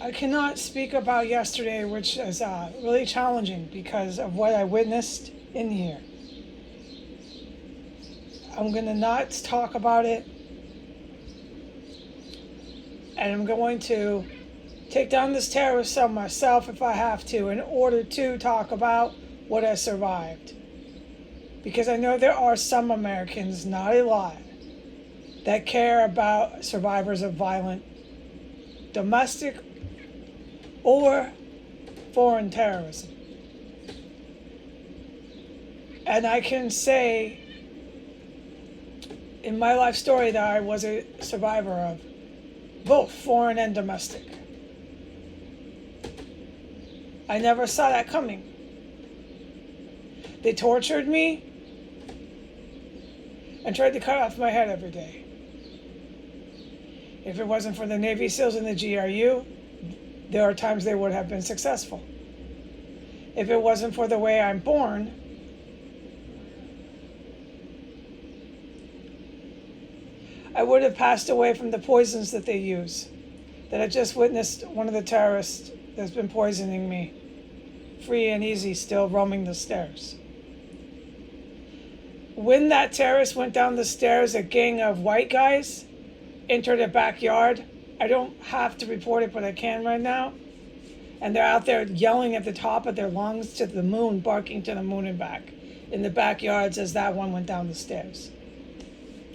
I cannot speak about yesterday, which is really challenging because of what I witnessed in here. I'm going to not talk about it, and I'm going to take down this terrorist cell myself if I have to in order to talk about what I survived. Because I know there are some Americans, not a lot, that care about survivors of violent domestic or foreign terrorism. And I can say in my life story that I was a survivor of both foreign and domestic. I never saw that coming. They tortured me and tried to cut off my head every day. If it wasn't for the Navy SEALs and the GRU, there are times they would have been successful. If it wasn't for the way I'm born, I would have passed away from the poisons that they use. That I just witnessed one of the terrorists that's been poisoning me, free and easy, still roaming the stairs. When that terrorist went down the stairs, a gang of white guys entered a backyard. I don't have to report it, but I can right now. And they're out there yelling at the top of their lungs to the moon, barking to the moon and back in the backyards as that one went down the stairs.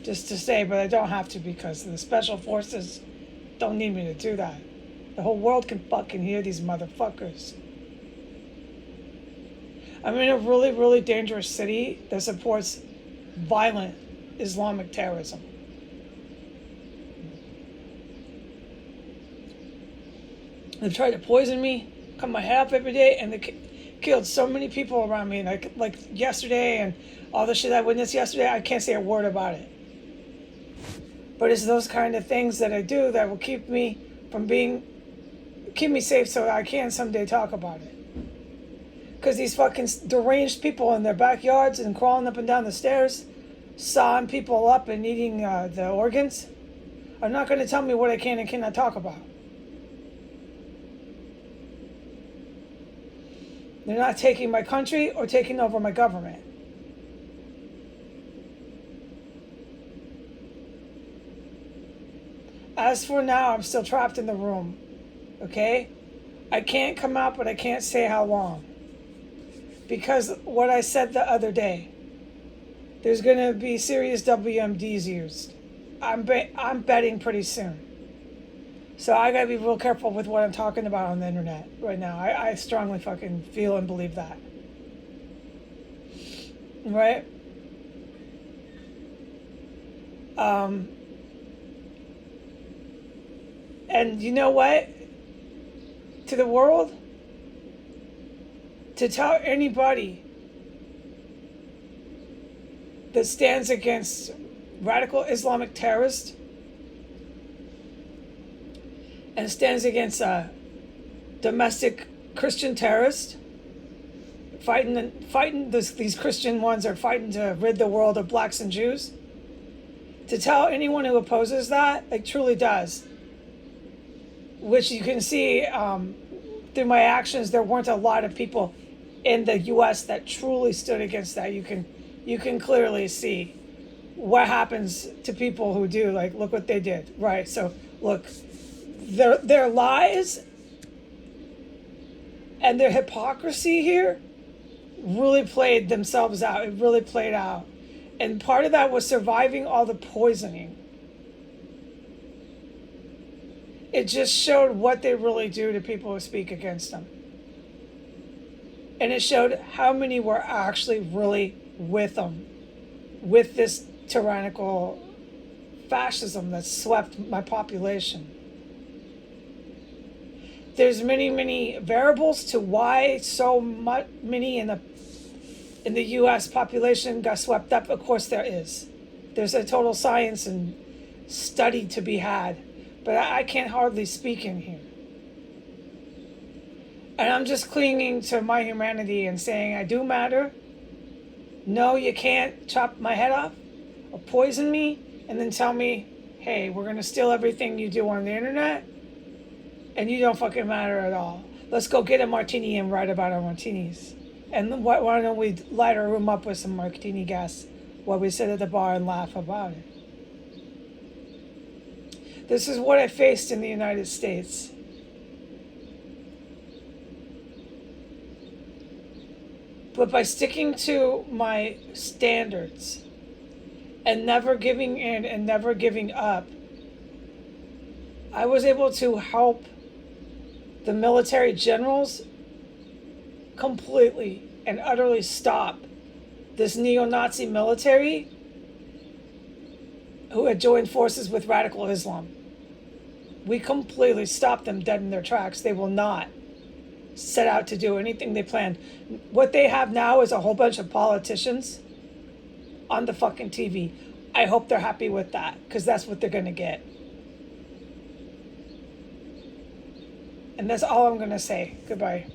Just to say, but I don't have to because the special forces don't need me to do that. The whole world can fucking hear these motherfuckers. I'm in a really, really dangerous city that supports violent Islamic terrorism. They've tried to poison me, cut my head off every day, and they killed so many people around me. Like yesterday and all the shit I witnessed yesterday, I can't say a word about it. But it's those kind of things that I do that will keep me safe so I can someday talk about it. Because these fucking deranged people in their backyards and crawling up and down the stairs, sawing people up and eating the organs, are not going to tell me what I can and cannot talk about. They're not taking my country or taking over my government. As for now, I'm still trapped in the room, okay? I can't come out, but I can't say how long. Because what I said the other day, there's going to be serious WMDs used. I'm betting pretty soon. So I got to be real careful with what I'm talking about on the internet right now. I strongly fucking feel and believe that. Right? And you know what? To the world, to tell anybody that stands against radical Islamic terrorists and stands against domestic Christian terrorists, these Christian ones are fighting to rid the world of blacks and Jews. To tell anyone who opposes that, like truly does, which you can see through my actions, there weren't a lot of people in the U.S. that truly stood against that. You can clearly see what happens to people who do. Like, look what they did, right? So, look, their lies and their hypocrisy here really played themselves out. It really played out. And part of that was surviving all the poisoning. It just showed what they really do to people who speak against them. And it showed how many were actually really with them, with this tyrannical fascism that swept my population. There's many variables to why so many in the U.S. population got swept up. Of course there is. There's a total science and study to be had. But I can't hardly speak in here. And I'm just clinging to my humanity and saying, I do matter. No, you can't chop my head off or poison me and then tell me, hey, we're going to steal everything you do on the internet And you don't fucking matter at all. Let's go get a martini and write about our martinis. And why don't we light our room up with some martini gas while we sit at the bar and laugh about it? This is what I faced in the United States. But by sticking to my standards and never giving in and never giving up, I was able to help the military generals completely and utterly stop this neo-Nazi military who had joined forces with radical Islam. We completely stopped them dead in their tracks. They will not set out to do anything they planned. What they have now is a whole bunch of politicians on the fucking TV. I hope they're happy with that, because that's what they're going to get. And that's all I'm going to say. Goodbye.